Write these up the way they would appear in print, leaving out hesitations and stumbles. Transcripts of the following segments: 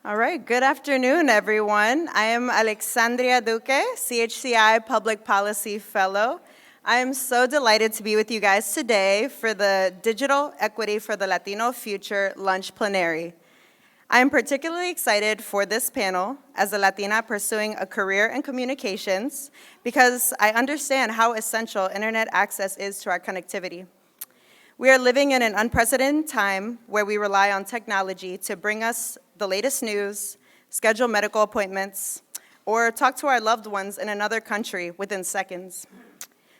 All right, good afternoon, everyone. I am Alexandria Duque, CHCI Public Policy Fellow. I am so delighted to be with you guys today for the Digital Equity for the Latino Future Lunch Plenary. I am particularly excited for this panel as a Latina pursuing a career in communications because I understand how essential internet access is to our connectivity. We are living in an unprecedented time where we rely on technology to bring us the latest news, schedule medical appointments, or talk to our loved ones in another country within seconds.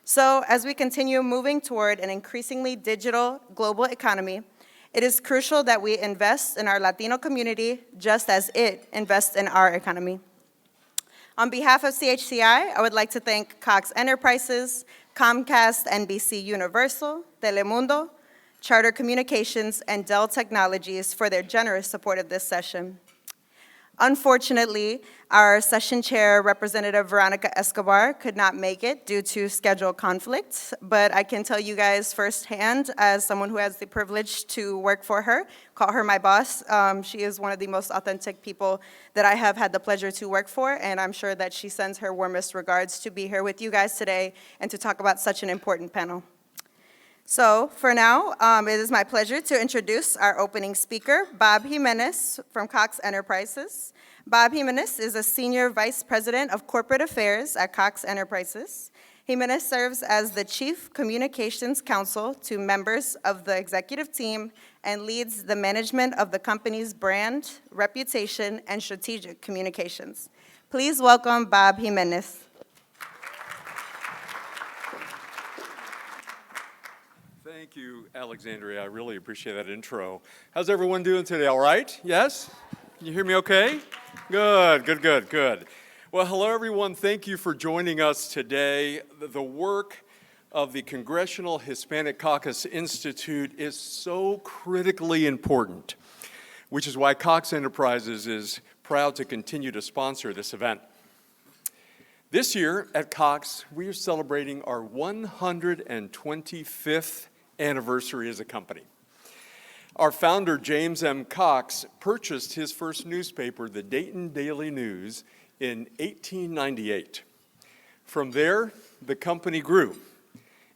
So as we continue moving toward an increasingly digital global economy, it is crucial that we invest in our Latino community just as it invests in our economy. On behalf of CHCI, I would like to thank Cox Enterprises, Comcast, NBC Universal, Telemundo, Charter Communications, and Dell Technologies for their generous support of this session. Unfortunately, our session chair, Representative Veronica Escobar, could not make it due to schedule conflicts, but I can tell you guys firsthand, as someone who has the privilege to work for her, call her my boss. She is one of the most authentic people that I have had the pleasure to work for, and I'm sure that she sends her warmest regards to be here with you guys today and to talk about such an important panel. So for now, it is my pleasure to introduce our opening speaker, Bob Jimenez from Cox Enterprises. Bob Jimenez is a Senior Vice President of Corporate Affairs at Cox Enterprises. Jimenez serves as the Chief Communications Counsel to members of the executive team and leads the management of the company's brand, reputation, and strategic communications. Please welcome Bob Jimenez. Thank you, Alexandria. I really appreciate that intro. How's everyone doing today? All right? Yes? Can you hear me okay? Good. Well, hello, everyone. Thank you for joining us today. The work of the Congressional Hispanic Caucus Institute is so critically important, which is why Cox Enterprises is proud to continue to sponsor this event. This year at Cox, we are celebrating our 125th anniversary as a company. Our founder, James M. Cox, purchased his first newspaper, the Dayton Daily News, in 1898. From there, the company grew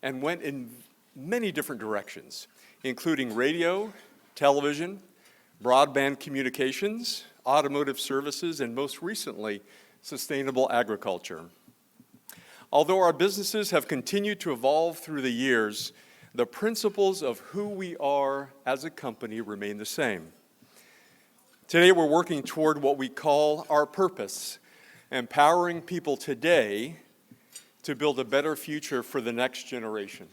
and went in many different directions, including radio, television, broadband communications, automotive services, and most recently, sustainable agriculture. Although our businesses have continued to evolve through the years, the principles of who we are as a company remain the same. Today, we're working toward what we call our purpose, empowering people today to build a better future for the next generation.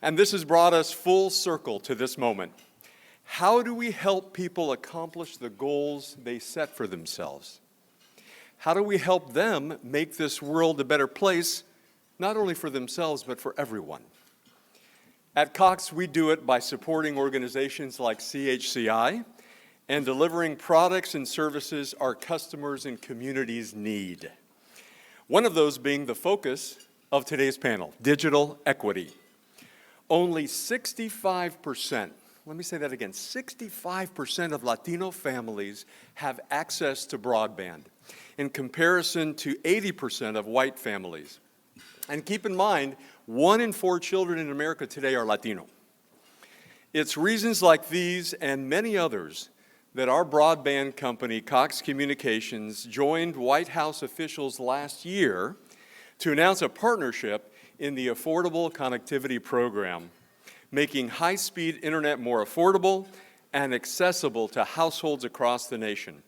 And this has brought us full circle to this moment. How do we help people accomplish the goals they set for themselves? How do we help them make this world a better place, not only for themselves, but for everyone? At Cox, we do it by supporting organizations like CHCI and delivering products and services our customers and communities need. One of those being the focus of today's panel, digital equity. Only 65%, let me say that again, 65% of Latino families have access to broadband, in comparison to 80% of white families. And keep in mind, 1 in 4 children in America today are Latino. It's reasons like these and many others that our broadband company, Cox Communications, joined White House officials last year to announce a partnership in the Affordable Connectivity Program, making high-speed internet more affordable and accessible to households across the nation.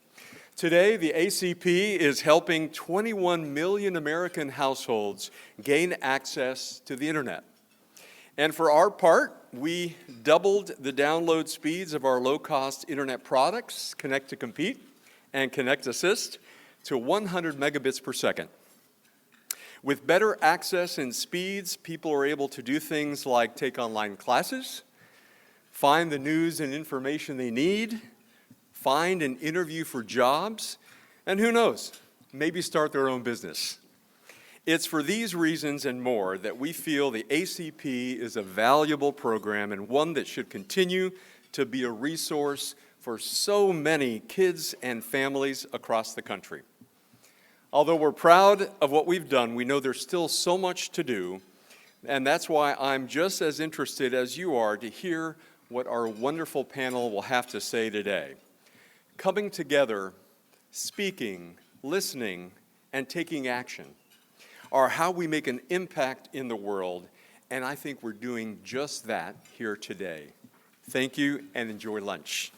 Today, the ACP is helping 21 million American households gain access to the internet. And for our part, we doubled the download speeds of our low-cost internet products, Connect to Compete and Connect Assist, to 100 megabits per second. With better access and speeds, people are able to do things like take online classes, find the news and information they need, find an interview for jobs, and who knows, maybe start their own business. It's for these reasons and more that we feel the ACP is a valuable program and one that should continue to be a resource for so many kids and families across the country. Although we're proud of what we've done, we know there's still so much to do, and that's why I'm just as interested as you are to hear what our wonderful panel will have to say today. Coming together, speaking, listening, and taking action are how we make an impact in the world, and I think we're doing just that here today. Thank you, and enjoy lunch.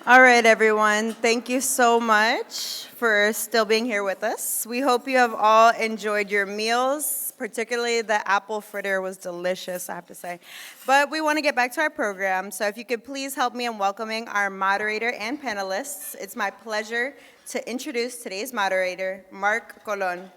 All right, everyone. Thank you so much for still being here with us. We hope you have all enjoyed your meals, particularly the apple fritter was delicious, I have to say. But we want to get back to our program, so if you could please help me in welcoming our moderator and panelists. It's my pleasure to introduce today's moderator, Mark Colon.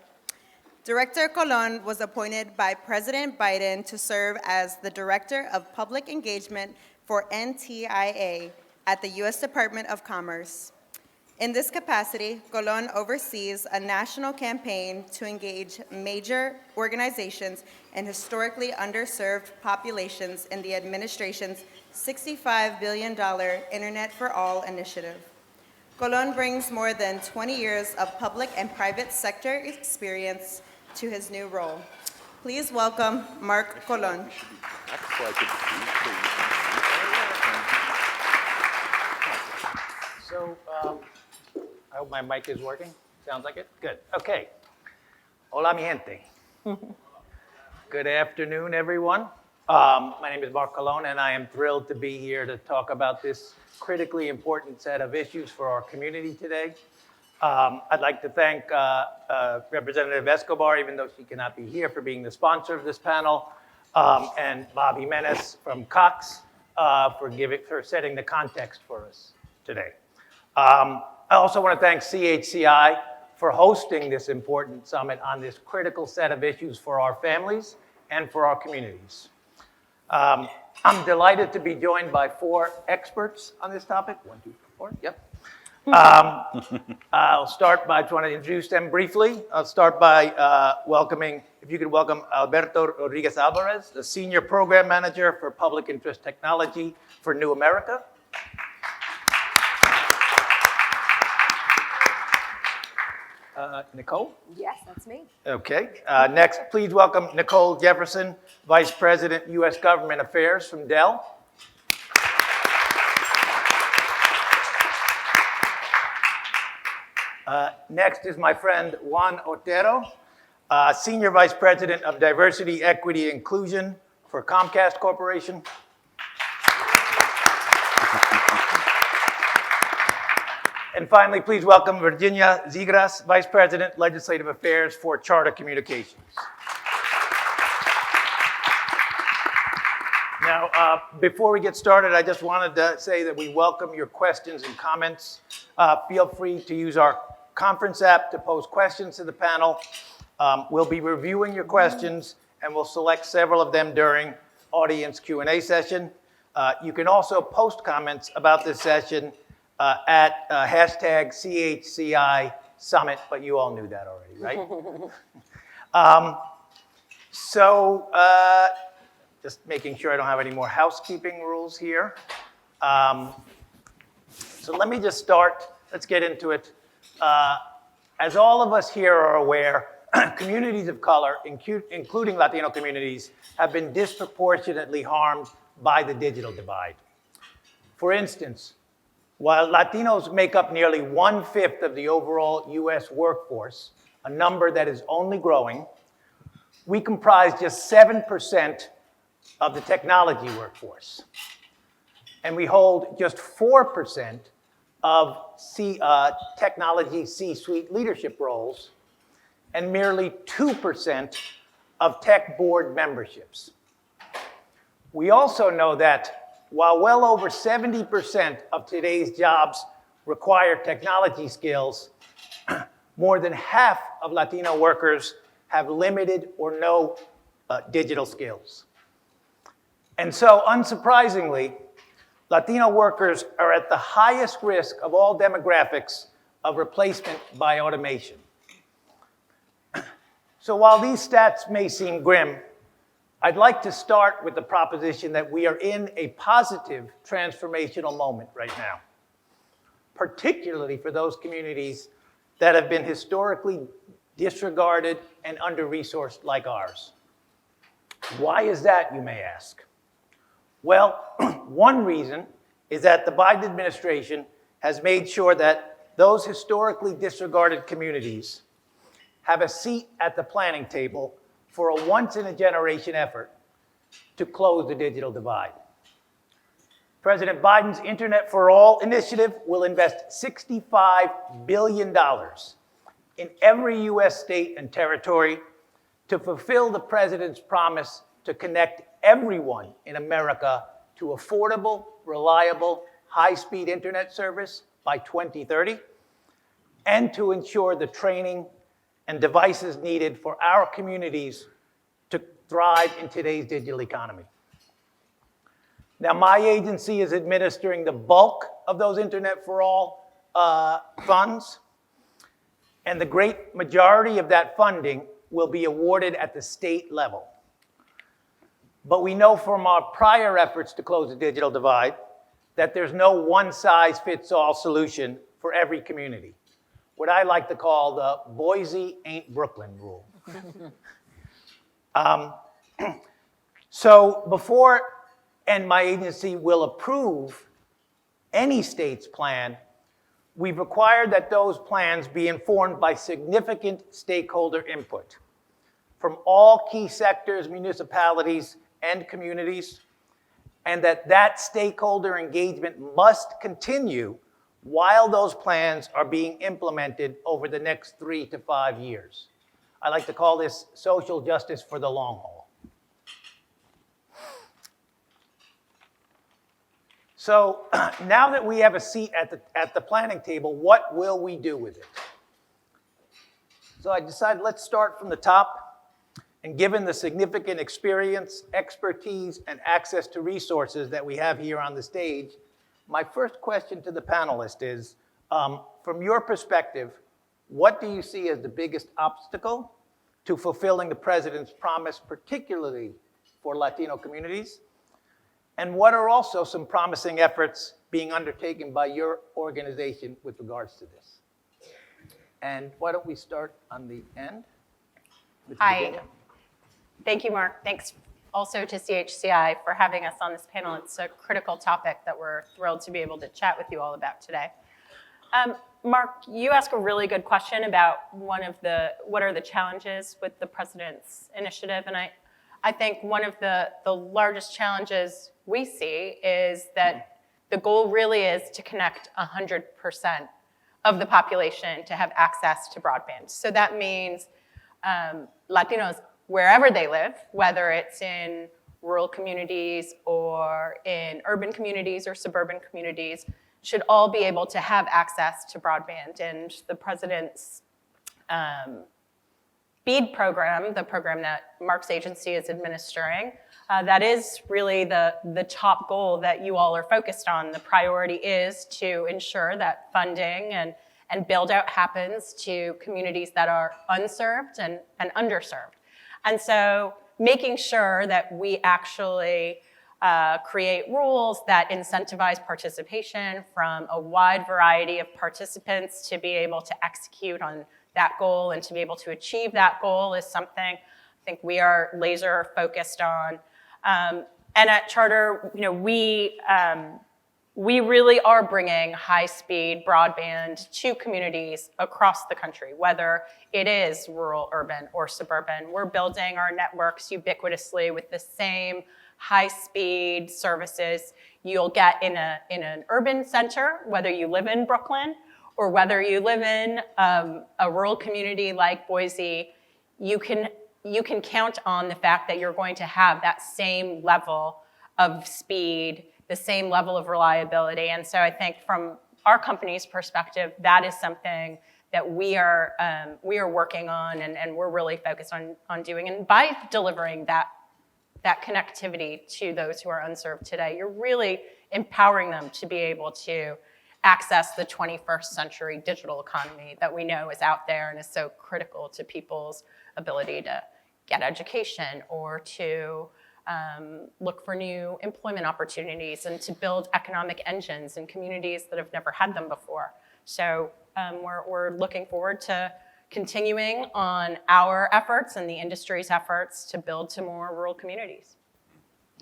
Director Colon was appointed by President Biden to serve as the Director of Public Engagement for NTIA at the U.S. Department of Commerce. In this capacity, Colon oversees a national campaign to engage major organizations and historically underserved populations in the administration's $65 billion Internet for All initiative. Colon brings more than 20 years of public and private sector experience to his new role. Please welcome Mark Colon. So, I hope my mic is working. Sounds like it? Good. Okay. Hola, mi gente. Good afternoon, everyone. My name is Mark Colon, and I am thrilled to be here to talk about this critically important set of issues for our community today. I'd like to thank Representative Escobar, even though she cannot be here, for being the sponsor of this panel, and Bob Jimenez from Cox for setting the context for us today. I also want to thank CHCI for hosting this important summit on this critical set of issues for our families and for our communities. I'm delighted to be joined by 4 experts on this topic. 1, 2, 4, yep. I'll start by trying to introduce them briefly. I'll start by welcoming, if you could welcome Alberto Rodriguez Alvarez, the Senior Program Manager for Public Interest Technology for New America. Nicole? Yes, that's me. Okay. Next, please welcome Nicole Jefferson, Vice President, U.S. Government Affairs from Dell. Next is my friend Juan Otero, Senior Vice President of Diversity, Equity, Inclusion for Comcast Corporation. And finally, please welcome Virginia Zigras, Vice President, Legislative Affairs for Charter Communications. Now, before we get started, I just wanted to say that we welcome your questions and comments. Feel free to use our conference app to pose questions to the panel. We'll be reviewing your questions, and we'll select several of them during audience Q&A session. You can also post comments about this session at hashtag CHCI Summit, but you all knew that already, right? Just making sure I don't have any more housekeeping rules here. So let me just start. Let's get into it. As all of us here are aware, communities of color, including Latino communities, have been disproportionately harmed by the digital divide. For instance, while Latinos make up nearly 1/5 of the overall US workforce, a number that is only growing, we comprise just 7% of the technology workforce. And we hold just 4% of technology C-suite leadership roles and merely 2% of tech board memberships. We also know that while well over 70% of today's jobs require technology skills, more than half of Latino workers have limited or no digital skills. And so, unsurprisingly, Latino workers are at the highest risk of all demographics of replacement by automation. So while these stats may seem grim, I'd like to start with the proposition that we are in a positive transformational moment right now, particularly for those communities that have been historically disregarded and under-resourced like ours. Why is that, you may ask? Well, one reason is that the Biden administration has made sure that those historically disregarded communities have a seat at the planning table for a once-in-a-generation effort to close the digital divide. President Biden's Internet for All initiative will invest $65 billion in every US state and territory to fulfill the president's promise to connect everyone in America to affordable, reliable, high-speed internet service by 2030, and to ensure the training and devices needed for our communities to thrive in today's digital economy. Now, my agency is administering the bulk of those Internet for All funds, and the great majority of that funding will be awarded at the state level. But we know from our prior efforts to close the digital divide that there's no one-size-fits-all solution for every community, what I like to call the Boise ain't Brooklyn rule. So before my agency will approve any state's plan, we've required that those plans be informed by significant stakeholder input from all key sectors, municipalities, and communities, and that stakeholder engagement must continue while those plans are being implemented over the next 3 to 5 years. I like to call this social justice for the long haul. So now that we have a seat at the planning table, what will we do with it? So I decided let's start from the top. And given the significant experience, expertise, and access to resources that we have here on the stage, my first question to the panelists is, from your perspective, what do you see as the biggest obstacle to fulfilling the president's promise, particularly for Latino communities? And what are also some promising efforts being undertaken by your organization with regards to this? And why don't we start on the end? Hi. Virginia? Thank you, Mark. Thanks also to CHCI for having us on this panel. It's a critical topic that we're thrilled to be able to chat with you all about today. Mark, you asked a really good question about what are the challenges with the president's initiative, and I think one of the largest challenges we see is that the goal really is to connect 100% of the population to have access to broadband. So that means Latinos, wherever they live, whether it's in rural communities or in urban communities or suburban communities, should all be able to have access to broadband. And the president's BEAD program, the program that Mark's agency is administering, that is really the top goal that you all are focused on. The priority is to ensure that funding and build out happens to communities that are unserved and underserved. And so making sure that we actually create rules that incentivize participation from a wide variety of participants to be able to execute on that goal and to be able to achieve that goal is something I think we are laser focused on. And at Charter, we really are bringing high-speed broadband to communities across the country, whether it is rural, urban, or suburban. We're building our networks ubiquitously with the same high-speed services you'll get in an urban center, whether you live in Brooklyn or whether you live in a rural community like Boise. You can count on the fact that you're going to have that same level of speed, the same level of reliability. And so I think from our company's perspective, that is something that we are working on and we're really focused on doing. And by delivering that connectivity to those who are unserved today, you're really empowering them to be able to access the 21st century digital economy that we know is out there and is so critical to people's ability to get education or to look for new employment opportunities and to build economic engines in communities that have never had them before. So we're looking forward to continuing on our efforts and the industry's efforts to build to more rural communities.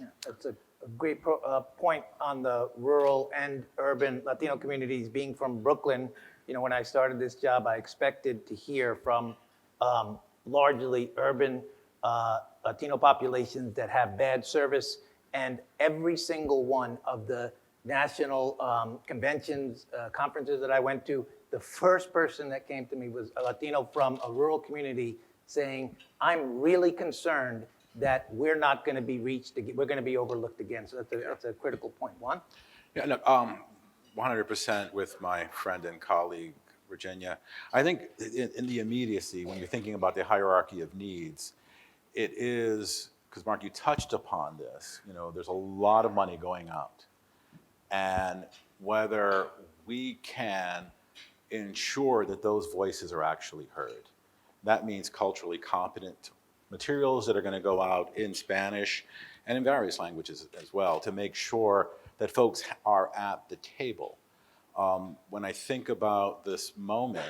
Yeah, that's a great point on the rural and urban Latino communities. Being from Brooklyn, when I started this job, I expected to hear from largely urban Latino populations that have bad service, and every single one of the national conventions, conferences that I went to, the first person that came to me was a Latino from a rural community saying, I'm really concerned that we're not going to be reached, we're going to be overlooked again. So that's a critical point. Juan? Yeah, no, 100% with my friend and colleague, Virginia. I think in the immediacy, when you're thinking about the hierarchy of needs, it is, because Mark, you touched upon this, there's a lot of money going out. And whether we can ensure that those voices are actually heard. That means culturally competent materials that are going to go out in Spanish and in various languages as well to make sure that folks are at the table. When I think about this moment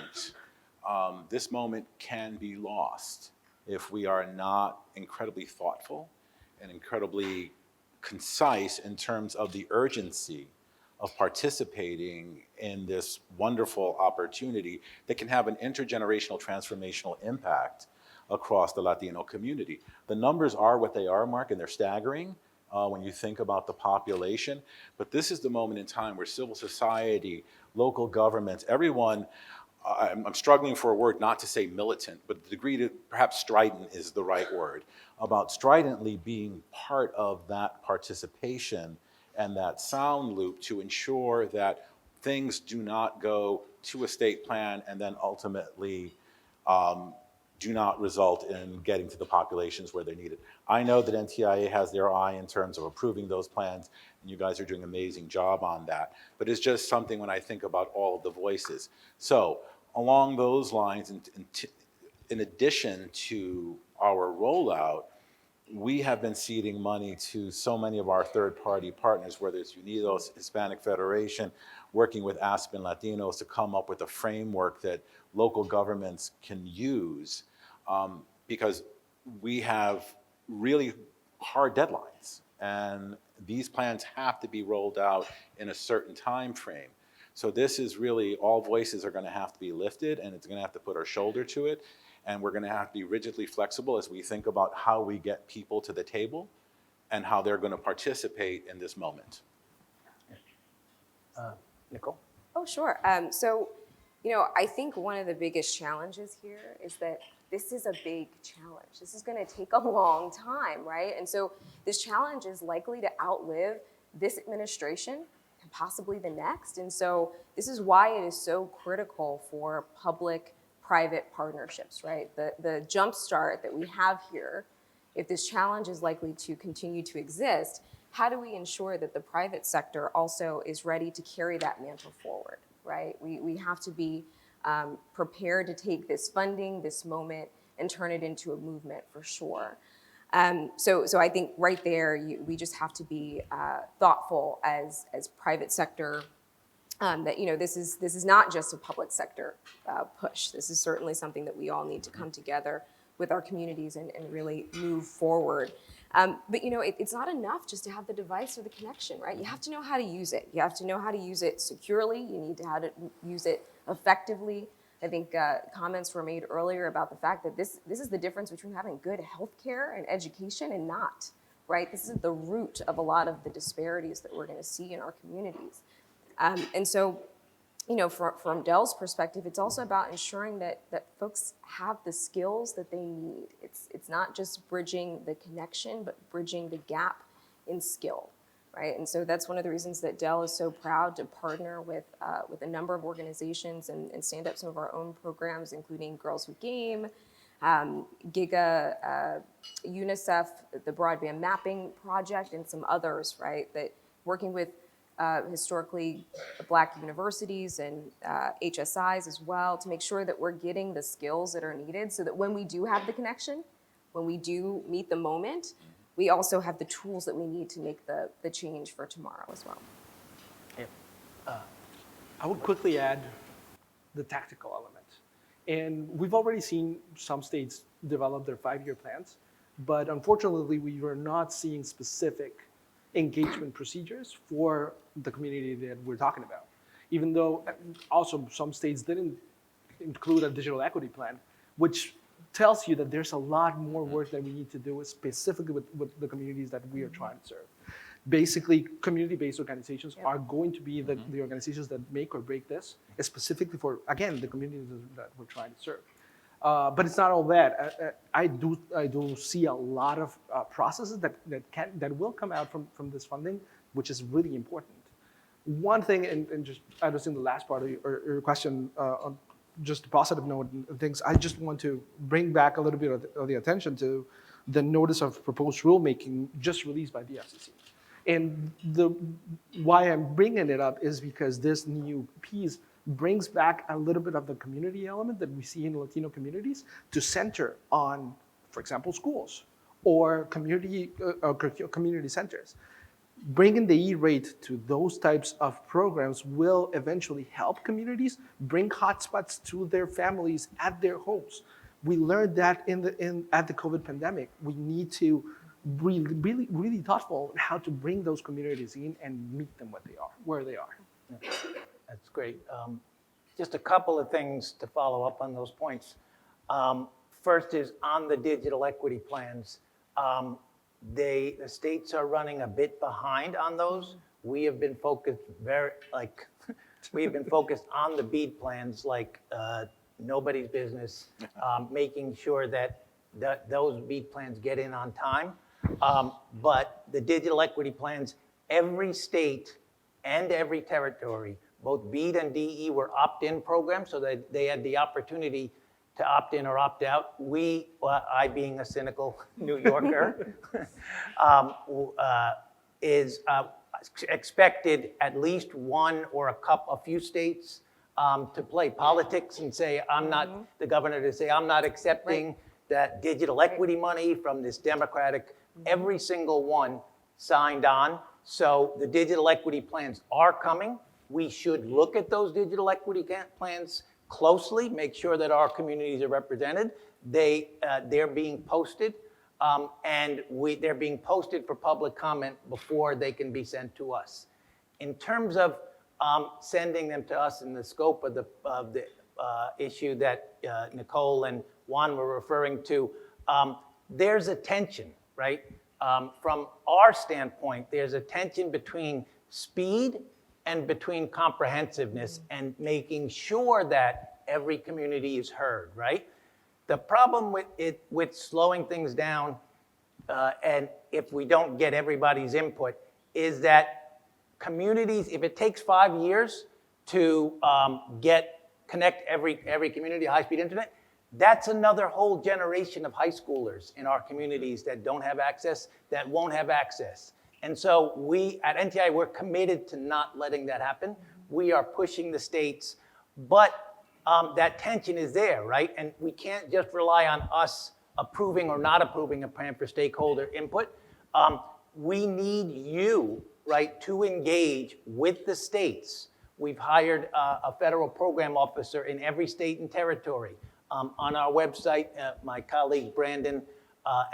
can be lost if we are not incredibly thoughtful and incredibly concise in terms of the urgency of participating in this wonderful opportunity that can have an intergenerational transformational impact across the Latino community. The numbers are what they are, Mark, and they're staggering when you think about the population. But this is the moment in time where civil society, local governments, everyone, I'm struggling for a word not to say militant, but the degree to perhaps strident is the right word, about stridently being part of that participation and that sound loop to ensure that things do not go to a state plan and then ultimately do not result in getting to the populations where they're needed. I know that NTIA has their eye in terms of approving those plans, and you guys are doing an amazing job on that. But it's just something when I think about all of the voices. So along those lines, in addition to our rollout, we have been seeding money to so many of our third-party partners, whether it's Unidos, Hispanic Federation, working with Aspen Latinos to come up with a framework that local governments can use, because we have really hard deadlines, and these plans have to be rolled out in a certain time frame. So this is really, all voices are going to have to be lifted, and it's going to have to put our shoulder to it. And we're going to have to be rigidly flexible as we think about how we get people to the table and how they're going to participate in this moment. Nicole? Oh, sure. So, I think one of the biggest challenges here is that this is a big challenge. This is going to take a long time, right? And so this challenge is likely to outlive this administration and possibly the next. And so this is why it is so critical for public-private partnerships, right? The jumpstart that we have here, if this challenge is likely to continue to exist, how do we ensure that the private sector also is ready to carry that mantle forward, right? We have to be prepared to take this funding, this moment, and turn it into a movement for sure. So I think right there, we just have to be thoughtful as private sector, that this is not just a public sector push. This is certainly something that we all need to come together with our communities and really move forward. But it's not enough just to have the device or the connection, right? You have to know how to use it. You have to know how to use it securely. You need to know how to use it effectively. I think comments were made earlier about the fact that this is the difference between having good healthcare and education and not, right? This is the root of a lot of the disparities that we're going to see in our communities. And so, from Dell's perspective, it's also about ensuring that folks have the skills that they need. It's not just bridging the connection, but bridging the gap in skill, right? And so that's one of the reasons that Dell is so proud to partner with a number of organizations and stand up some of our own programs, including Girls Who Game, Giga, UNICEF, the Broadband Mapping Project, and some others, right? That working with historically Black universities and HSIs as well to make sure that we're getting the skills that are needed so that when we do have the connection, when we do meet the moment, we also have the tools that we need to make the change for tomorrow as well. I would quickly add the tactical element. And we've already seen some states develop their 5-year plans, but unfortunately, we are not seeing specific engagement procedures for the community that we're talking about. Even though also some states didn't include a digital equity plan, which tells you that there's a lot more work that we need to do specifically with the communities that we are trying to serve. Basically, community-based organizations are going to be the organizations that make or break this, specifically for, again, the communities that we're trying to serve. But it's not all that. I do see a lot of processes that will come out from this funding, which is really important. One thing, and just addressing the last part of your question, on just a positive note and things, I just want to bring back a little bit of the attention to the notice of proposed rulemaking just released by the FCC. And why I'm bringing it up is because this new piece brings back a little bit of the community element that we see in Latino communities to center on, for example, schools or community centers. Bringing the E-rate to those types of programs will eventually help communities bring hotspots to their families at their homes. We learned that at the COVID pandemic. We need to be really thoughtful on how to bring those communities in and meet them where they are. That's great. Just a couple of things to follow up on those points. First is on the digital equity plans. The states are running a bit behind on those. We have been focused we have been focused on the BEAD plans like nobody's business, making sure that those BEAD plans get in on time. But the digital equity plans, every state and every territory, both BEAD and DE were opt-in programs, so that they had the opportunity to opt in or opt out. I being a cynical New Yorker, is expected at least one or a few states to play politics and say, the governor to say, I'm not accepting that digital equity money from this Democratic. Every single one signed on. So the digital equity plans are coming. We should look at those digital equity plans closely, make sure that our communities are represented. They're being posted, and they're being posted for public comment before they can be sent to us. In terms of sending them to us in the scope of the issue that Nicole and Juan were referring to, there's a tension, right? From our standpoint, there's a tension between speed and between comprehensiveness and making sure that every community is heard, right? The problem with slowing things down, and if we don't get everybody's input, is that communities, if it takes 5 years to connect every community to high-speed internet, that's another whole generation of high schoolers in our communities that don't have access, that won't have access. And so we, at NTI, we're committed to not letting that happen. We are pushing the states, but that tension is there, right? And we can't just rely on us approving or not approving a plan for stakeholder input. We need you, right, to engage with the states. We've hired a federal program officer in every state and territory. On our website, my colleague Brandon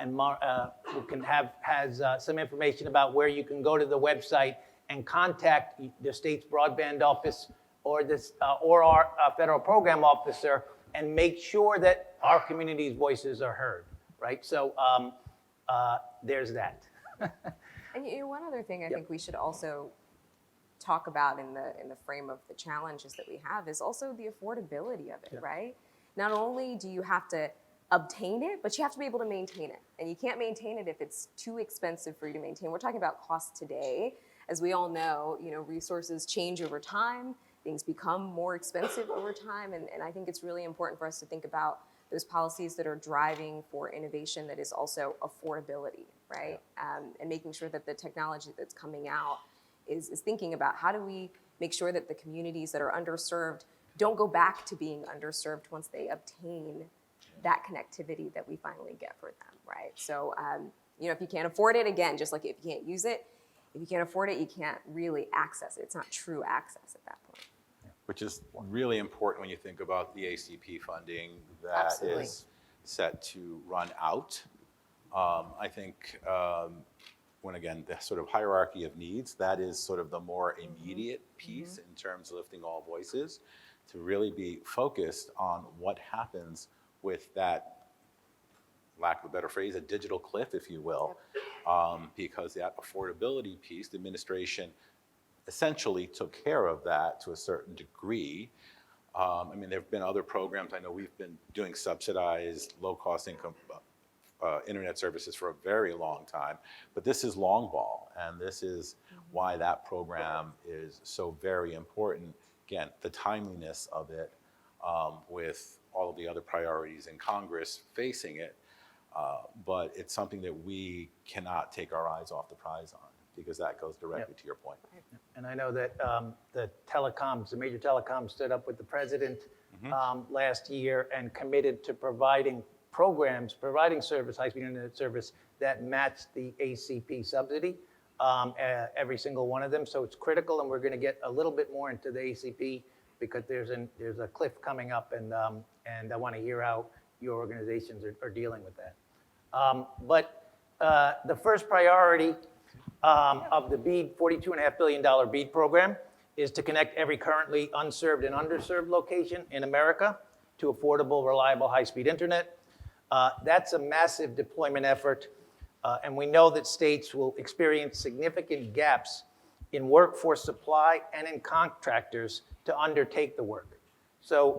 who has some information about where you can go to the website and contact the state's broadband office or our federal program officer and make sure that our community's voices are heard, right? So there's that. And one other thing I think we should also talk about in the frame of the challenges that we have is also the affordability of it, right? Not only do you have to obtain it, but you have to be able to maintain it. And you can't maintain it if it's too expensive for you to maintain. We're talking about costs today. As we all know, resources change over time. Things become more expensive over time. And I think it's really important for us to think about those policies that are driving for innovation that is also affordability, right? And making sure that the technology that's coming out is thinking about how do we make sure that the communities that are underserved don't go back to being underserved once they obtain that connectivity that we finally get for them, right? So, if you can't afford it, again, just like if you can't use it, if you can't afford it, you can't really access it. It's not true access at that point. Which is really important when you think about the ACP funding that Absolutely. is set to run out. I think when, again, the sort of hierarchy of needs, that is sort of the more immediate piece in terms of lifting all voices, to really be focused on what happens with that, lack of a better phrase, a digital cliff, if you will, because that affordability piece, the administration essentially took care of that to a certain degree. I mean, there have been other programs. I know we've been doing subsidized, low-cost income internet services for a very long time, but this is long ball, and this is why that program is so very important. Again, the timeliness of it with all of the other priorities in Congress facing it, but it's something that we cannot take our eyes off the prize on, because that goes directly to your point. And I know that the major telecoms stood up with the president last year and committed to providing service, high-speed internet service that matched the ACP subsidy, every single one of them. So it's critical, and we're going to get a little bit more into the ACP because there's a cliff coming up, and I want to hear how your organizations are dealing with that. But the first priority of the BEAD, $42.5 billion BEAD program, is to connect every currently unserved and underserved location in America to affordable, reliable, high-speed internet. That's a massive deployment effort, and we know that states will experience significant gaps in workforce supply and in contractors to undertake the work. So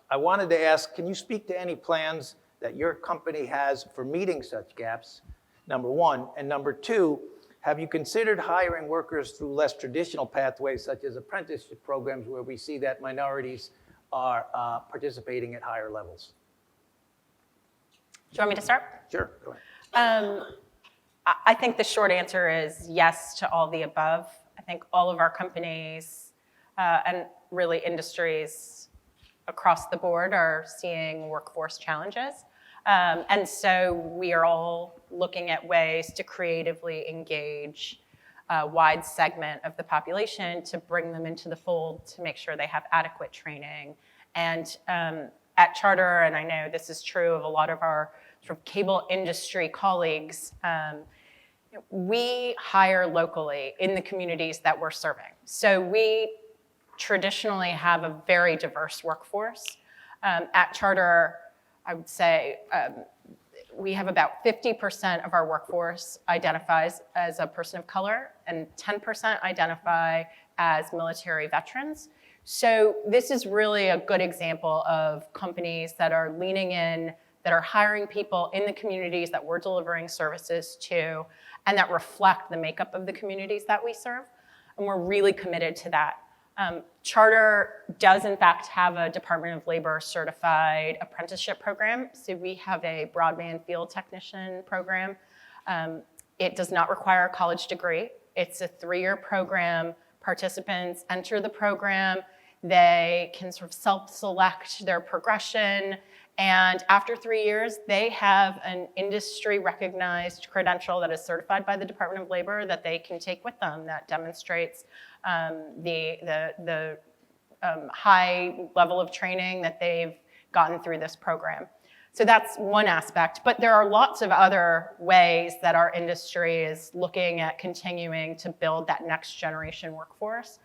I wanted to ask, can you speak to any plans that your company has for meeting such gaps, number one? And number two, have you considered hiring workers through less traditional pathways, such as apprenticeship programs, where we see that minorities are participating at higher levels? Do you want me to start? Sure, go ahead. I think the short answer is yes to all the above. I think all of our companies and really industries across the board are seeing workforce challenges. And so we are all looking at ways to creatively engage a wide segment of the population to bring them into the fold, to make sure they have adequate training. And at Charter, and I know this is true of a lot of our sort of cable industry colleagues, we hire locally in the communities that we're serving. So we traditionally have a very diverse workforce. At Charter, I would say we have about 50% of our workforce identifies as a person of color, and 10% identify as military veterans. So this is really a good example of companies that are leaning in, that are hiring people in the communities that we're delivering services to, and that reflect the makeup of the communities that we serve. And we're really committed to that. Charter does in fact have a Department of Labor certified apprenticeship program. So we have a broadband field technician program. It does not require a college degree. It's a 3-year program. Participants enter the program. They can sort of self-select their progression. And after 3 years, they have an industry recognized credential that is certified by the Department of Labor that they can take with them, that demonstrates the high level of training that they've gotten through this program. So that's one aspect, but there are lots of other ways that our industry is looking at continuing to build that next generation workforce.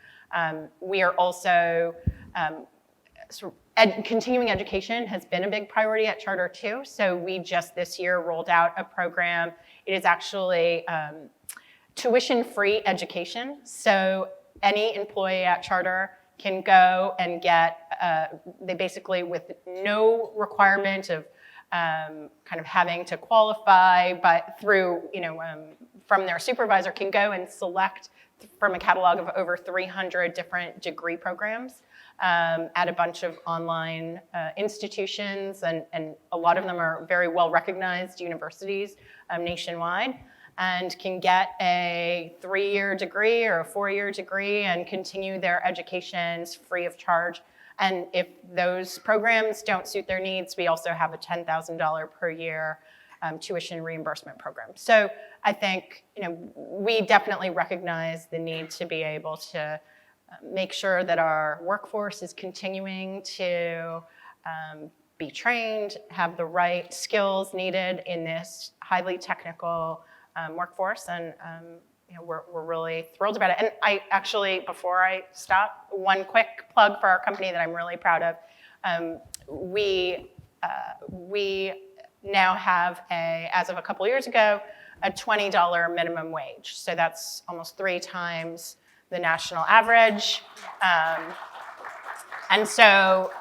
We are also, continuing education has been a big priority at Charter too. So we just this year rolled out a program. It is actually tuition-free education. So any employee at Charter can go and get, they basically, with no requirement of kind of having to qualify, but through, from their supervisor, can go and select from a catalog of over 300 different degree programs at a bunch of online institutions, and a lot of them are very well-recognized universities nationwide, and can get a 3-year degree or a 4-year degree and continue their educations free of charge. And if those programs don't suit their needs, we also have a $10,000 per year tuition reimbursement program. So I think we definitely recognize the need to be able to make sure that our workforce is continuing to be trained, have the right skills needed in this highly technical workforce, and we're really thrilled about it. And I actually, before I stop, one quick plug for our company that I'm really proud of. We now have, as of a couple years ago, a $20 minimum wage. So that's almost 3 times the national average. And so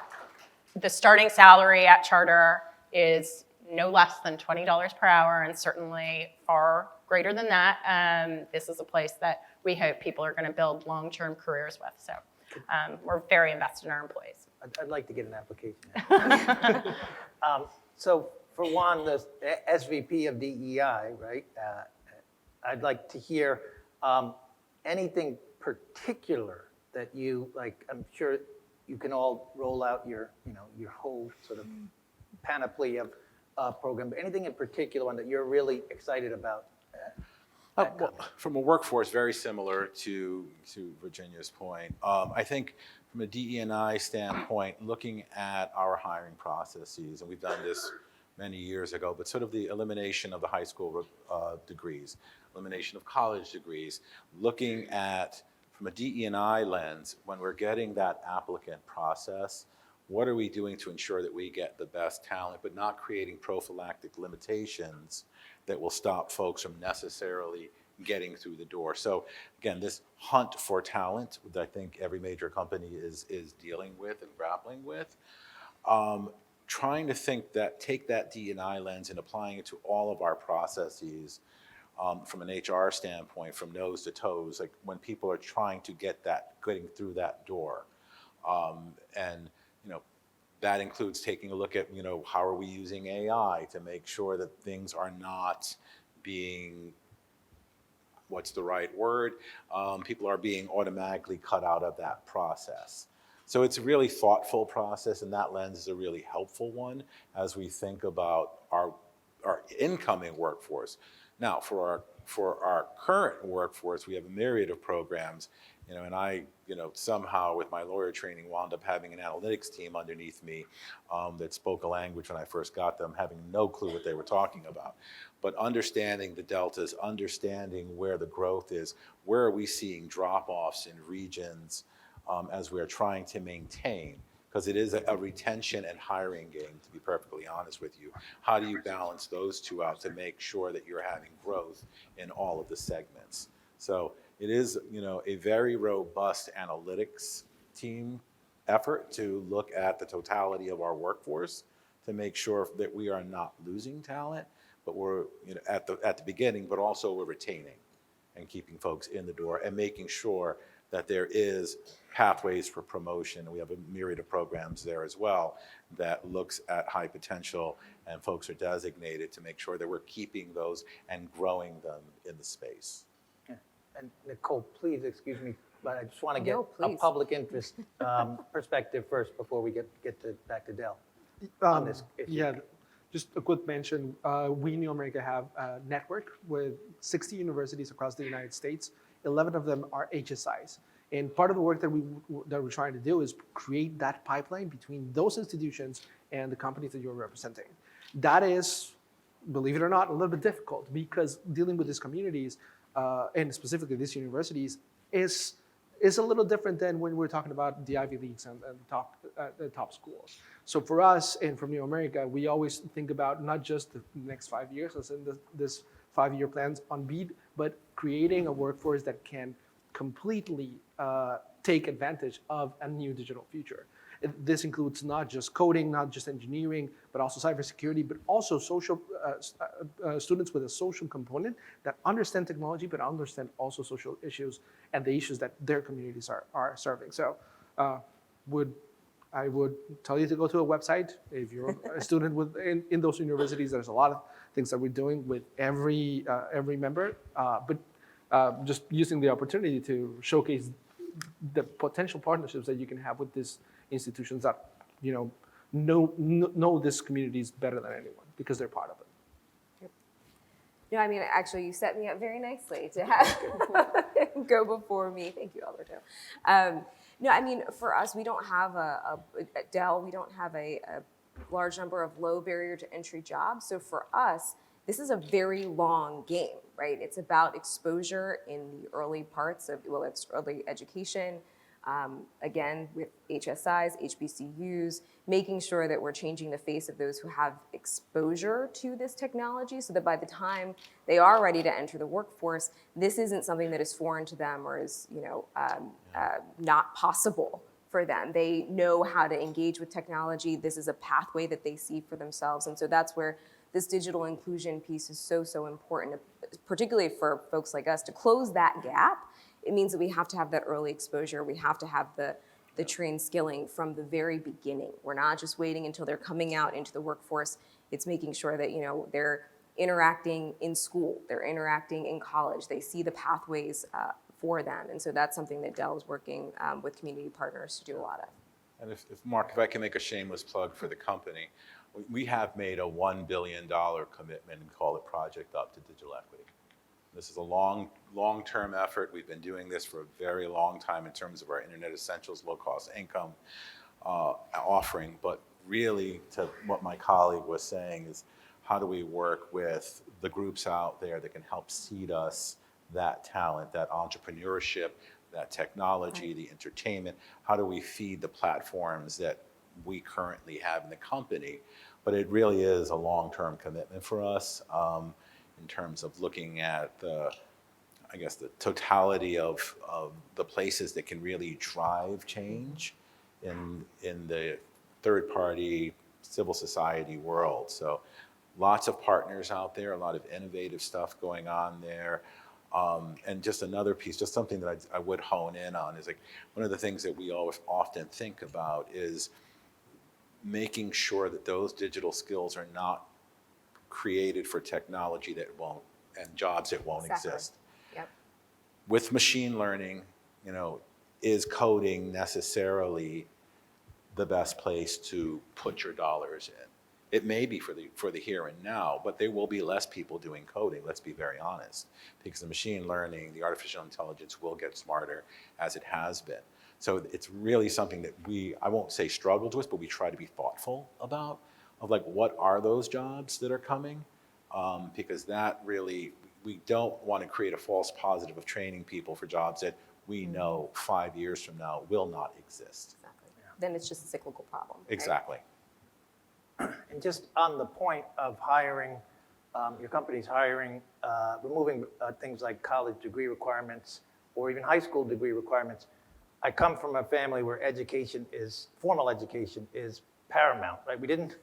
the starting salary at Charter is no less than $20 per hour, and certainly far greater than that. This is a place that we hope people are going to build long-term careers with. So we're very invested in our employees. I'd like to get an application. So for Juan, the SVP of DEI, right? I'd like to hear anything particular that you, like, I'm sure you can all roll out your whole sort of panoply of program, but anything in particular one that you're really excited about? Well, from a workforce, very similar to Virginia's point. I think from a DE&I standpoint, looking at our hiring processes, and we've done this many years ago, but sort of the elimination of the high school degrees, elimination of college degrees, looking at, from a DE&I lens, when we're getting that applicant process, what are we doing to ensure that we get the best talent, but not creating prophylactic limitations that will stop folks from necessarily getting through the door. So again, this hunt for talent that I think every major company is dealing with and grappling with, trying to take that D&I lens and applying it to all of our processes from an HR standpoint, from nose to toes, like when people are trying to getting through that door. And that includes taking a look at, how are we using AI to make sure that things are not being, what's the right word? People are being automatically cut out of that process. So it's a really thoughtful process, and that lens is a really helpful one as we think about our incoming workforce. Now, for our current workforce, we have a myriad of programs, and I, somehow with my lawyer training wound up having an analytics team underneath me that spoke a language when I first got them, having no clue what they were talking about. But understanding the deltas, understanding where the growth is, where are we seeing drop-offs in regions as we're trying to maintain, because it is a retention and hiring game, to be perfectly honest with you. How do you balance those two out to make sure that you're having growth in all of the segments? So it is, a very robust analytics team effort to look at the totality of our workforce to make sure that we are not losing talent, but we're at the beginning, but also we're retaining and keeping folks in the door and making sure that there is pathways for promotion. We have a myriad of programs there as well that looks at high potential, and folks are designated to make sure that we're keeping those and growing them in the space. Yeah. And Nicole, please excuse me, but I just want to get No, a please. public interest perspective first before we get back to Dell on this issue. Yeah, just a quick mention. We in New America have a network with 60 universities across the United States. 11 of them are HSIs. And part of the work that we're trying to do is create that pipeline between those institutions and the companies that you're representing. That is, believe it or not, a little bit difficult because dealing with these communities, and specifically these universities, is a little different than when we're talking about the Ivy Leagues and the top schools. So for us and from New America, we always think about not just the next 5 years, as in this 5-year plans on BEAD, but creating a workforce that can completely take advantage of a new digital future. This includes not just coding, not just engineering, but also cybersecurity, but also social students with a social component that understand technology, but understand also social issues and the issues that their communities are serving. So I would tell you to go to a website. If you're a student in those universities, there's a lot of things that we're doing with every member, but just using the opportunity to showcase the potential partnerships that you can have with these institutions that, know these communities better than anyone because they're part of it. No, I mean, actually, you set me up very nicely to have go before me. Thank you, Alberto. No, I mean, for us, we don't have at Dell, we don't have a large number of low barrier to entry jobs. So for us, this is a very long game, right? It's about exposure in the early parts of, well, it's early education, again, with HSIs, HBCUs, making sure that we're changing the face of those who have exposure to this technology so that by the time they are ready to enter the workforce, this isn't something that is foreign to them or is, not possible for them. They know how to engage with technology. This is a pathway that they see for themselves. And so that's where this digital inclusion piece is so important, particularly for folks like us, to close that gap. It means that we have to have that early exposure. We have to have the trained skilling from the very beginning. We're not just waiting until they're coming out into the workforce. It's making sure that they're interacting in school, they're interacting in college. They see the pathways for them, and so that's something that Dell is working with community partners to do a lot of. And Mark, if I can make a shameless plug for the company, we have made a $1 billion commitment and call it Project Up to Digital Equity. This is a long-term effort. We've been doing this for a very long time in terms of our Internet Essentials low-cost income offering. But really, to what my colleague was saying, is how do we work with the groups out there that can help seed us that talent, that entrepreneurship, that technology, the entertainment? How do we feed the platforms that we currently have in the company? But it really is a long-term commitment for us. In terms of looking at the totality of the places that can really drive change in the third-party civil society world. So lots of partners out there, a lot of innovative stuff going on there. And just another piece, just something that I would hone in on is like one of the things that we always often think about is making sure that those digital skills are not created for technology that won't, and jobs that won't exist. Yep. With machine learning, is coding necessarily the best place to put your dollars in? It may be for the here and now, but there will be less people doing coding, let's be very honest, because the machine learning, the artificial intelligence will get smarter as it has been. So it's really something that I won't say struggled with, but we try to be thoughtful about, of like, what are those jobs that are coming? Because that really, we don't want to create a false positive of training people for jobs that we know 5 years from now will not exist. Exactly. Then it's just a cyclical problem. Right? Exactly. And just on the point of hiring, your company's hiring, removing things like college degree requirements or even high school degree requirements. I come from a family where formal education is paramount, right? We didn't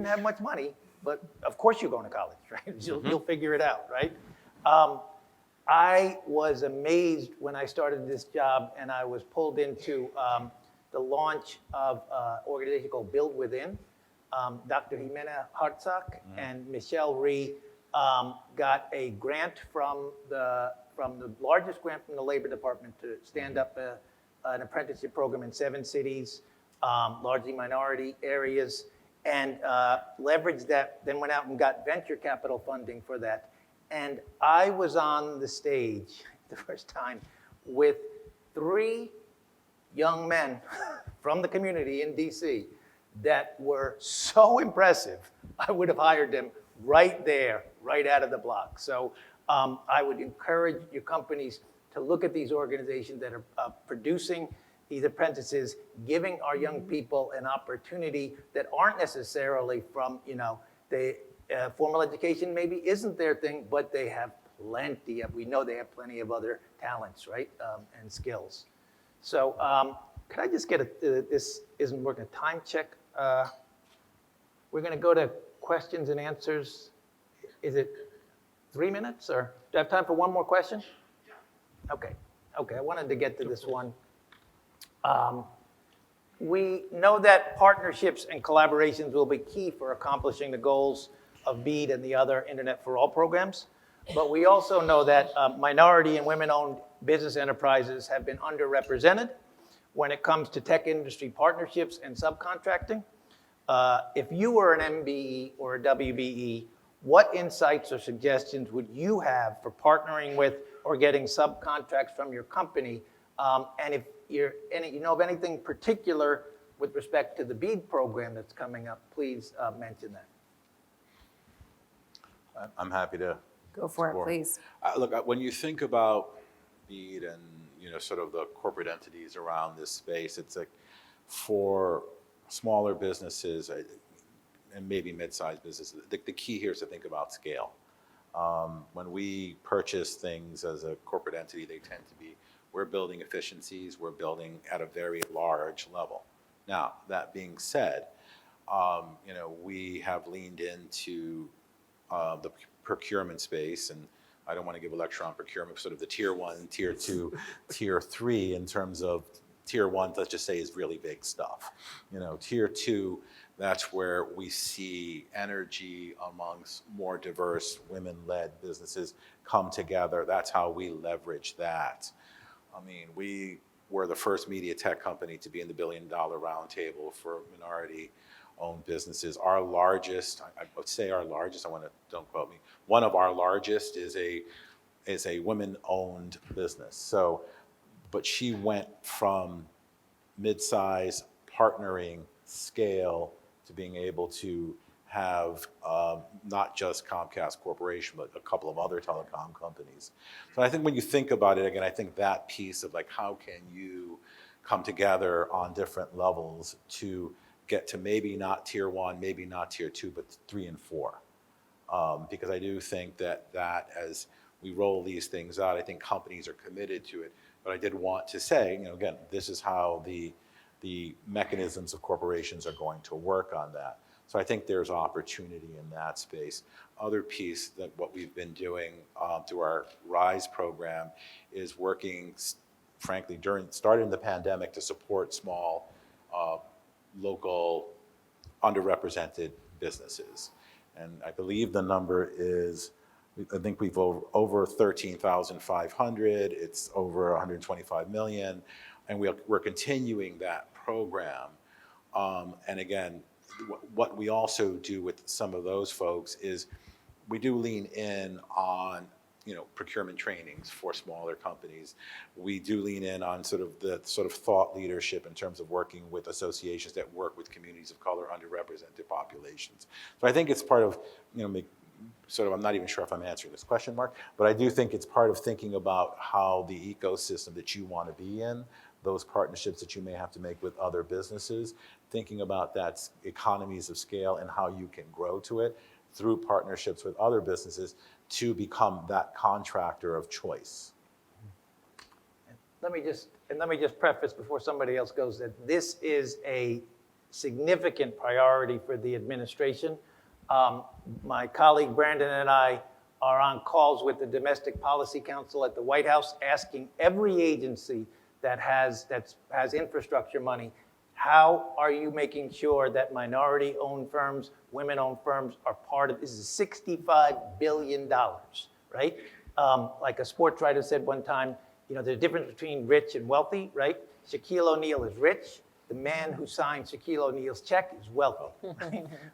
have much money, but of course you're going to college, right? You'll figure it out, right? I was amazed when I started this job and I was pulled into the launch of an organization called Build Within. Dr. Jimena Hartzak and Michelle Rhee got a grant from the largest grant from the Labor Department to stand up an apprenticeship program in 7 cities, largely minority areas, and leveraged that, then went out and got venture capital funding for that. And I was on the stage the first time with 3 young men from the community in DC that were so impressive, I would have hired them right there, right out of the block. So I would encourage your companies to look at these organizations that are producing these apprentices, giving our young people an opportunity that aren't necessarily from, the formal education maybe isn't their thing, but they have we know they have plenty of other talents, right, and skills. So could I just get this isn't working, a time check? We're going to go to questions and answers. Is it 3 minutes, or do I have time for one more question? Yeah. Okay, I wanted to get to this one. We know that partnerships and collaborations will be key for accomplishing the goals of BEAD and the other Internet for All programs. But we also know that minority and women-owned business enterprises have been underrepresented when it comes to tech industry partnerships and subcontracting. If you were an MBE or a WBE, what insights or suggestions would you have for partnering with or getting subcontracts from your company? And if you know of anything particular with respect to the BEAD program that's coming up, please mention that. I'm happy to Go for it, explore. please. Look, when you think about BEAD and sort of the corporate entities around this space, it's like for smaller businesses and maybe mid-sized businesses, the key here is to think about scale. When we purchase things as a corporate entity, they tend to be, we're building efficiencies, we're building at a very large level. Now, that being said, we have leaned into the procurement space, and I don't want to give a lecture on procurement, sort of the tier 1, tier 2, tier 3 in terms of tier 1, let's just say, is really big stuff. Tier 2, that's where we see energy amongst more diverse women-led businesses come together. That's how we leverage that. I mean, we were the first media tech company to be in the $1 billion roundtable for minority-owned businesses. Our largest, I would say our largest, don't quote me, one of our largest is a women-owned business. So, but she went from mid-size, partnering, scale, to being able to have not just Comcast Corporation, but a couple of other telecom companies. So I think when you think about it, again, I think that piece of like, how can you come together on different levels to get to maybe not tier 1, maybe not tier 2, but 3 and 4. Because I do think that as we roll these things out, I think companies are committed to it. But I did want to say, again, this is how the mechanisms of corporations are going to work on that. So I think there's opportunity in that space. Other piece that what we've been doing through our RISE program is working, frankly, starting the pandemic to support small, local, underrepresented businesses. And I believe the number is, I think we've over 13,500. It's over 125 million. And we're continuing that program. And again, what we also do with some of those folks is we do lean in on procurement trainings for smaller companies. We do lean in on sort of thought leadership in terms of working with associations that work with communities of color, underrepresented populations. So I think it's part of, I'm not even sure if I'm answering this question, Mark, but I do think it's part of thinking about how the ecosystem that you want to be in, those partnerships that you may have to make with other businesses, thinking about that economies of scale and how you can grow to it through partnerships with other businesses to become that contractor of choice. Let me just preface before somebody else goes that this is a significant priority for the administration. My colleague Brandon and I are on calls with the Domestic Policy Council at the White House, asking every agency that has infrastructure money, how are you making sure that minority-owned firms, women-owned firms are part of this? Is $65 billion, right? Like a sports writer said one time, there's a difference between rich and wealthy, right? Shaquille O'Neal is rich. The man who signed Shaquille O'Neal's check is wealthy,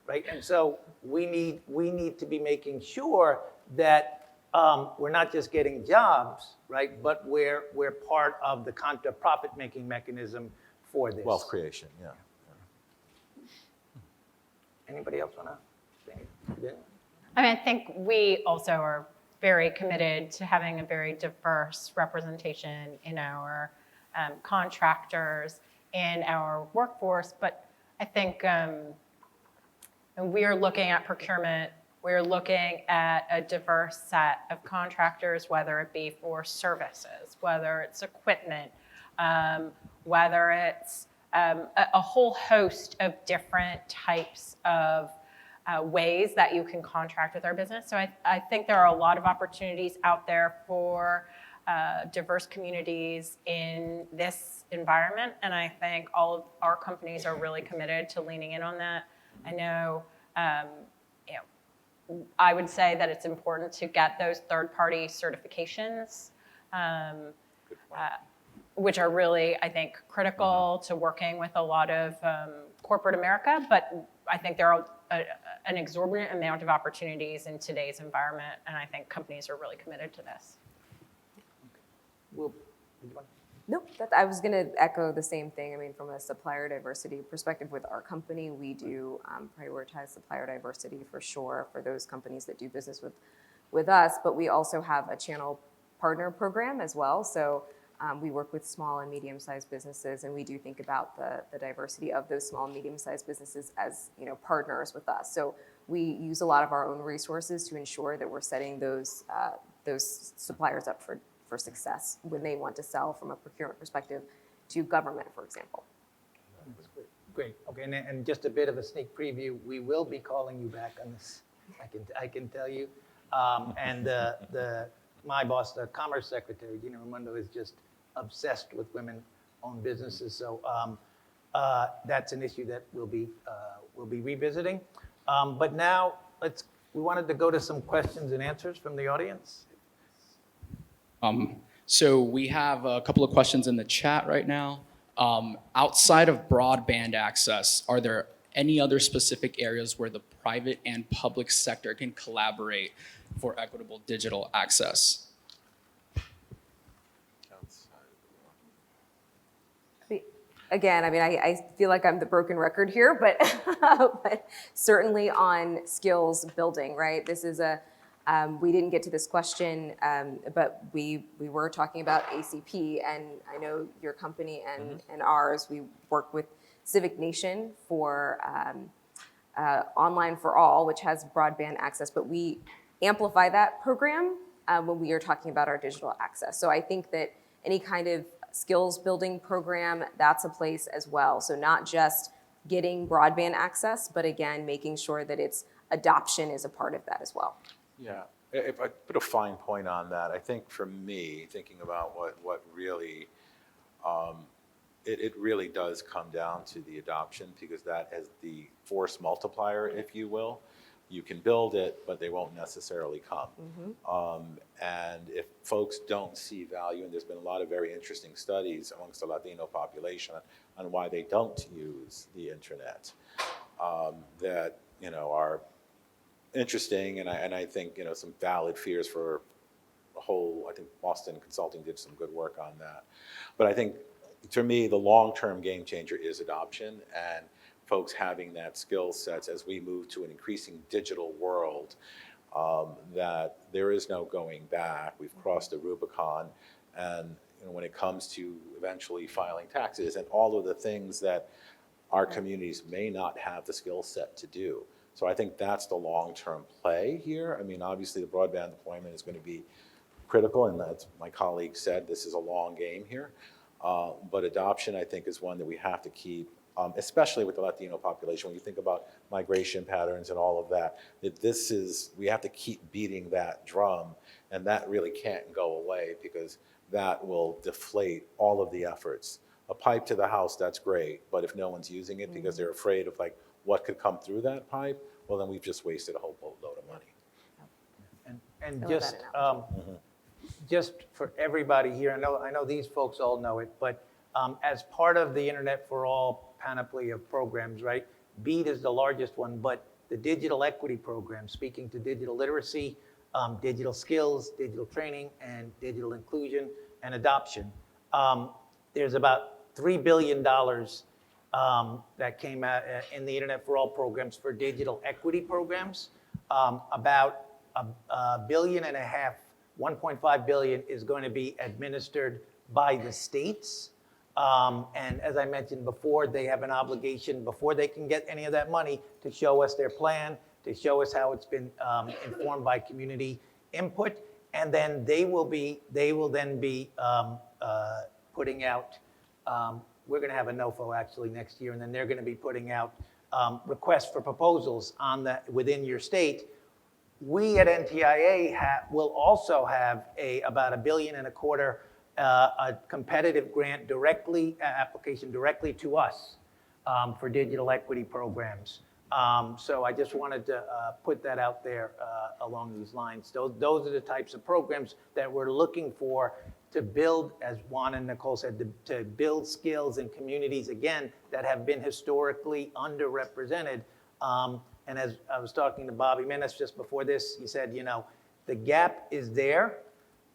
right? And so we need to be making sure that we're not just getting jobs, right? But we're part of the profit-making mechanism for this. Wealth creation, yeah. Anybody else want to say anything? I think we also are very committed to having a very diverse representation in our contractors, in our workforce. But I think we are looking at procurement. We're looking at a diverse set of contractors, whether it be for services, whether it's equipment, whether it's a whole host of different types of ways that you can contract with our business. So I think there are a lot of opportunities out there for diverse communities in this environment. And I think all of our companies are really committed to leaning in on that. I know, I would say that it's important to get those third-party certifications. which are really, I think, critical to working with a lot of corporate America. But I think there are an exorbitant amount of opportunities in today's environment, and I think companies are really committed to this. Well, No, I was going to echo the same thing. I mean, from a supplier diversity perspective with our company, we do prioritize supplier diversity for sure for those companies that do business with us, but we also have a channel partner program as well. So we work with small and medium-sized businesses, and we do think about the diversity of those small and medium-sized businesses as, you know, partners with us. So we use a lot of our own resources to ensure that we're setting those suppliers up for success when they want to sell from a procurement perspective to government, for example. great. Okay, and just a bit of a sneak preview, we will be calling you back on this. I can tell you. And my boss, the Commerce Secretary, Gina Raimondo, is just obsessed with women-owned businesses. So that's an issue that we'll be revisiting. But now we wanted to go to some questions and answers from the audience. So we have a couple of questions in the chat right now. Outside of broadband access, are there any other specific areas where the private and public sector can collaborate for equitable digital access? Again, I mean, I feel like I'm the broken record here, but, but certainly on skills building, right? This is we didn't get to this question, but we were talking about ACP, and I know your company and ours, we work with Civic Nation for Online for All, which has broadband access, but we amplify that program when we are talking about our digital access. So I think that any kind of skills building program, that's a place as well. So not just getting broadband access, but again, making sure that its adoption is a part of that as well. Yeah, if I put a fine point on that, I think for me, thinking about what really, it really does come down to the adoption, because that is the force multiplier, if you will. You can build it, but they won't necessarily come. And if folks don't see value, and there's been a lot of very interesting studies amongst the Latino population on why they don't use the internet, that, you know, are interesting, and I think, you know, some valid fears for a whole. I think Boston Consulting did some good work on that. But I think, to me, the long-term game changer is adoption, and folks having that skill sets as we move to an increasing digital world, that there is no going back. We've crossed the Rubicon, and, you know, when it comes to eventually filing taxes and all of the things that our communities may not have the skill set to do. So I think that's the long-term play here. I mean, obviously the broadband deployment is going to be critical, and as my colleague said, this is a long game here. But adoption, I think, is one that we have to keep, especially with the Latino population. When you think about migration patterns and all of that, we have to keep beating that drum, and that really can't go away, because that will deflate all of the efforts. A pipe to the house, that's great, but if no one's using it because they're afraid of, like, what could come through that pipe, well, then we've just wasted a whole boatload of money. And just for everybody here, I know these folks all know it, but as part of the Internet for All panoply of programs, right? BEAD is the largest one, but the digital equity program, speaking to digital literacy, digital skills, digital training, and digital inclusion and adoption. There's about $3 billion that came out in the Internet for All programs for digital equity programs. About $1.5 billion, 1.5 billion is going to be administered by the states. And as I mentioned before, they have an obligation before they can get any of that money to show us their plan, to show us how it's been informed by community input. And then they will then be putting out, we're going to have a NOFO actually next year, and then they're going to be putting out requests for proposals on that within your state. We at NTIA will also have about $1.25 billion a competitive grant application directly to us for digital equity programs. So I just wanted to put that out there along these lines. Those are the types of programs that we're looking for to build, as Juan and Nicole said, to build skills in communities, again, that have been historically underrepresented. And as I was talking to Bobby Menes just before this, he said, the gap is there,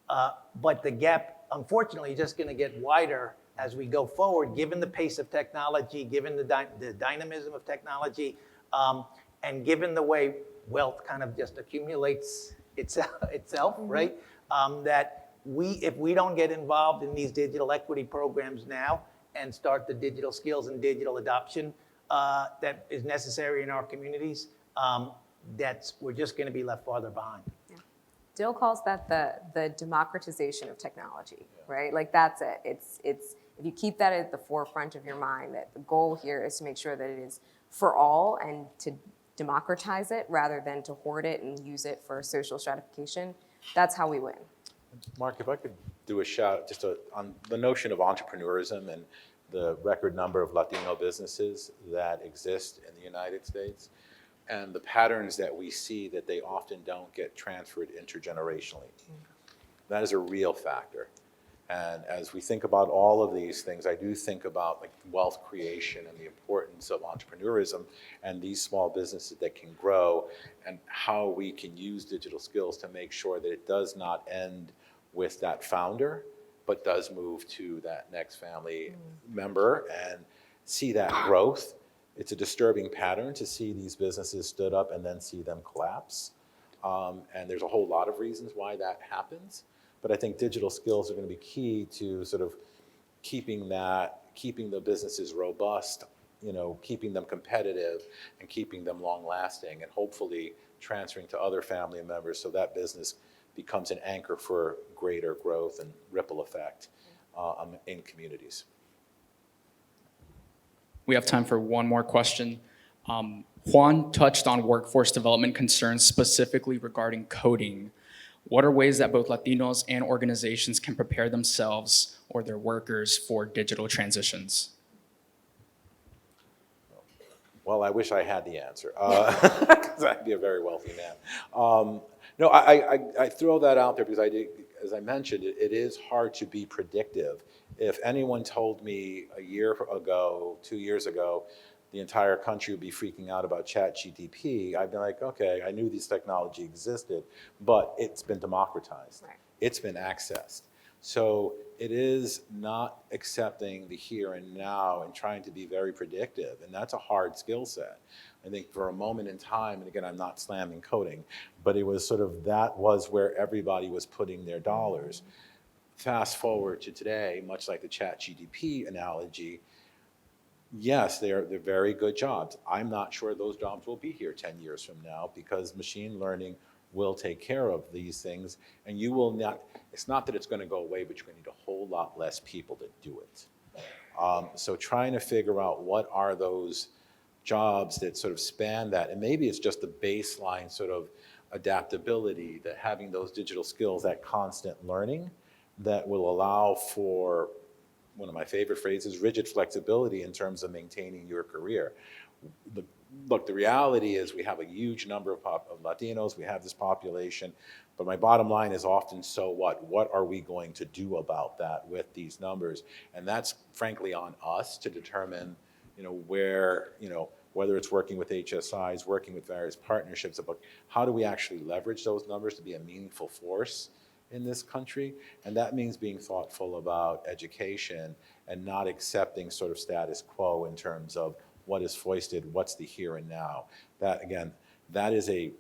but the gap, unfortunately, is just going to get wider as we go forward, given the pace of technology, given the dynamism of technology, and given the way wealth kind of just accumulates itself, right? That if we don't get involved in these digital equity programs now and start the digital skills and digital adoption that is necessary in our communities, we're just going to be left farther behind. Dill calls that the democratization of technology, right? Like that's it. It's if you keep that at the forefront of your mind, that the goal here is to make sure that it is for all and to democratize it rather than to hoard it and use it for social stratification. That's how we win. Mark, if I could do a shout just on the notion of entrepreneurism and the record number of Latino businesses that exist in the United States, and the patterns that we see that they often don't get transferred intergenerationally. That is a real factor. And as we think about all of these things, I do think about like wealth creation and the importance of entrepreneurism and these small businesses that can grow and how we can use digital skills to make sure that it does not end with that founder, but does move to that next family member and see that growth. It's a disturbing pattern to see these businesses stood up and then see them collapse. And there's a whole lot of reasons why that happens. But I think digital skills are going to be key to sort of keeping the businesses robust, keeping them competitive and keeping them long lasting and hopefully transferring to other family members so that business becomes an anchor for greater growth and ripple effect in communities. We have time for one more question. Juan touched on workforce development concerns specifically regarding coding. What are ways that both Latinos and organizations can prepare themselves or their workers for digital transitions? Well, I wish I had the answer, because I'd be a very wealthy man. No, I throw that out there because as I mentioned, it is hard to be predictive. If anyone told me a year ago, 2 years ago, the entire country would be freaking out about ChatGPT, I'd be like, okay, I knew this technology existed, but it's been democratized. Right. It's been accessed. So it is not accepting the here and now and trying to be very predictive, and that's a hard skill set. I think for a moment in time, and again, I'm not slamming coding, but it was sort of, that was where everybody was putting their dollars. Fast forward to today, much like the ChatGPT analogy, yes, they're very good jobs. I'm not sure those jobs will be here 10 years from now because machine learning will take care of these things, and you will not, it's not that it's going to go away, but you're going to need a whole lot less people to do it. So trying to figure out what are those jobs that sort of span that, and maybe it's just the baseline sort of adaptability, that having those digital skills, that constant learning that will allow for, one of my favorite phrases, rigid flexibility in terms of maintaining your career. Look, the reality is we have a huge number of Latinos, we have this population, but my bottom line is often, so what? What are we going to do about that with these numbers? And that's frankly on us to determine, where, whether it's working with HSIs, working with various partnerships, about how do we actually leverage those numbers to be a meaningful force in this country. And that means being thoughtful about education and not accepting sort of status quo in terms of what is foisted, what's the here and now. That, again, that is a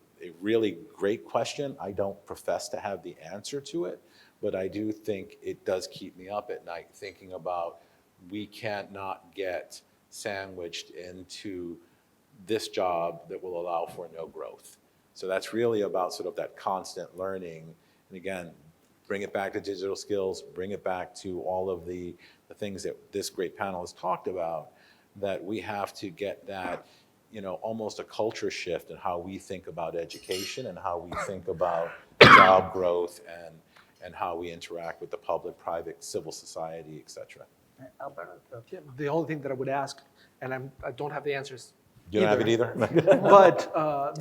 really great question. I don't profess to have the answer to it, but I do think it does keep me up at night thinking about, we can't not get sandwiched into this job that will allow for no growth. So that's really about sort of that constant learning. And again, bring it back to digital skills, bring it back to all of the things that this great panel has talked about, that we have to get that, almost a culture shift in how we think about education and how we think about job growth and how we interact with the public, private, civil society, et cetera. Alberto? Yeah, the only thing that I would ask, and I don't have the answers You don't have it either? but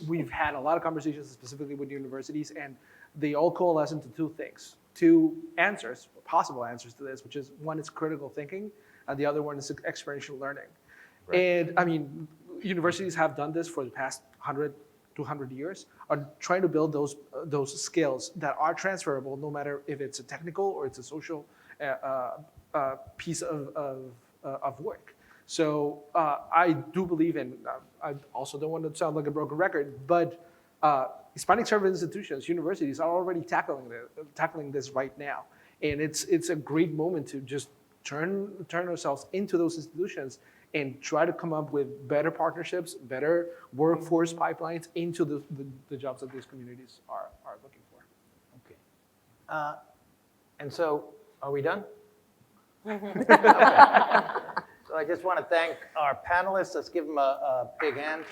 we've had a lot of conversations specifically with universities, and they all coalesce into two things. two answers, possible answers to this, which is one is critical thinking, and the other one is experiential learning. Right. And I mean, universities have done this for the past 100, 200 years, are trying to build those skills that are transferable, no matter if it's a technical or it's a social piece of work. So I do believe in, I also don't want to sound like a broken record, but Hispanic service institutions, universities are already tackling this right now. And it's a great moment to just turn ourselves into those institutions and try to come up with better partnerships, better workforce pipelines into the jobs that these communities are looking for. Okay. And so, are we done? Okay. So I just want to thank our panelists. Let's give them a big hand.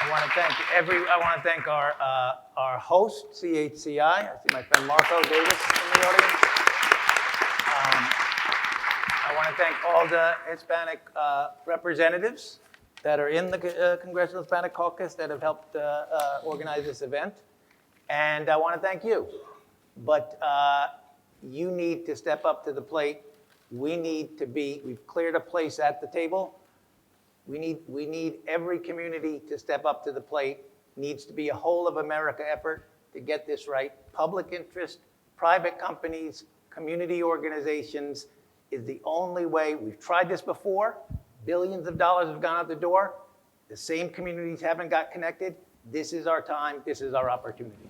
I want to thank our host, CHCI. I see my friend Marco Davis in the audience. I want to thank all the Hispanic representatives that are in the Congressional Hispanic Caucus that have helped organize this event. And I want to thank you. But you need to step up to the plate. We've cleared a place at the table. We need every community to step up to the plate. It needs to be a whole of America effort to get this right. Public interest, private companies, community organizations is the only way. We've tried this before. Billions of dollars have gone out the door. The same communities haven't got connected. This is our time. This is our opportunity.